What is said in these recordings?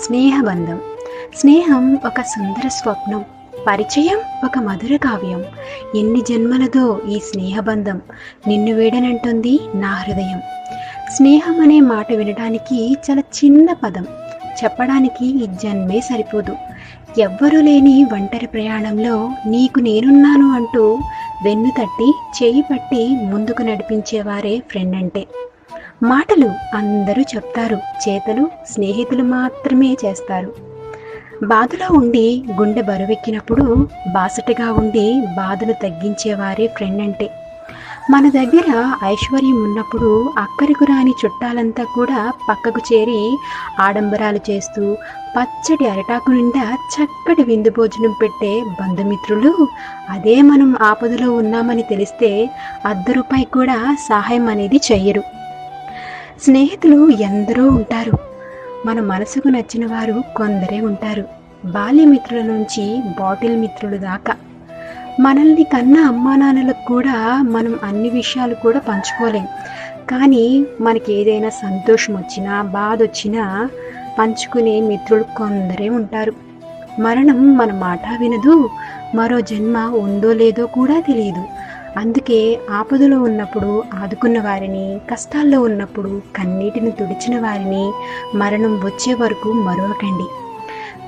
స్నేహబంధం. స్నేహం ఒక సుందర స్వప్నం, పరిచయం ఒక మధుర కావ్యం. ఎన్ని జన్మలదో ఈ స్నేహబంధం, నిన్ను వేడనంటుంది నా హృదయం. స్నేహం అనే మాట వినడానికి చాలా చిన్న పదం, చెప్పడానికి ఈ జన్మే సరిపోదు. ఎవ్వరూ లేని ఒంటరి ప్రయాణంలో నీకు నేనున్నాను అంటూ వెన్ను తట్టి చేయి పట్టి ముందుకు నడిపించేవారే ఫ్రెండ్ అంటే. మాటలు అందరూ చెప్తారు, చేతలు స్నేహితులు మాత్రమే చేస్తారు. బాధలో ఉండి గుండె బరువెక్కినప్పుడు బాసటగా ఉండి బాధను తగ్గించేవారే ఫ్రెండ్ అంటే. మన దగ్గర ఐశ్వర్యం ఉన్నప్పుడు అక్కరకు రాని చుట్టాలంతా కూడా పక్కకు చేరి ఆడంబరాలు చేస్తూ పచ్చడి అరటాకు నిండా చక్కటి విందు భోజనం పెట్టే బంధుమిత్రులు, అదే మనం ఆపదలో ఉన్నామని తెలిస్తే ₹1 కూడా సహాయం అనేది చెయ్యరు. స్నేహితులు ఎందరో ఉంటారు, మన మనసుకు నచ్చిన వారు కొందరే ఉంటారు. బాల్యమిత్రుల నుంచి బాటిల్ మిత్రులు దాకా. మనల్ని కన్నా అమ్మానాన్నలకు కూడా మనం అన్ని విషయాలు కూడా పంచుకోలేం, కానీ మనకి ఏదైనా సంతోషం వచ్చినా బాధ వచ్చినా పంచుకునే మిత్రులు కొందరే ఉంటారు. మరణం మన మాట వినదు, మరో జన్మ ఉందో లేదో కూడా తెలియదు. అందుకే ఆపదలో ఉన్నప్పుడు ఆదుకున్న వారిని, కష్టాల్లో ఉన్నప్పుడు కన్నీటిని తుడిచిన వారిని మరణం వచ్చే వరకు మరవకండి.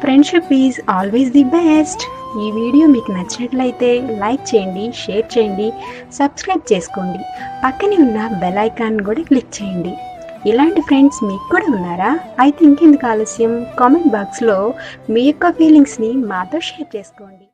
Friendship is always the best. ఈ వీడియో మీకు నచ్చినట్లయితే లైక్ చేయండి, షేర్ చేయండి, సబ్స్క్రైబ్ చేసుకోండి. పక్కనే ఉన్న బెల్ ఐకాన్ కూడా క్లిక్ చేయండి. ఇలాంటి ఫ్రెండ్స్ మీకు కూడా ఉన్నారా? అయితే ఇంకెందుకు ఆలస్యం, కామెంట్ బాక్స్లో మీ యొక్క ఫీలింగ్స్ని మాతో షేర్ చేసుకోండి.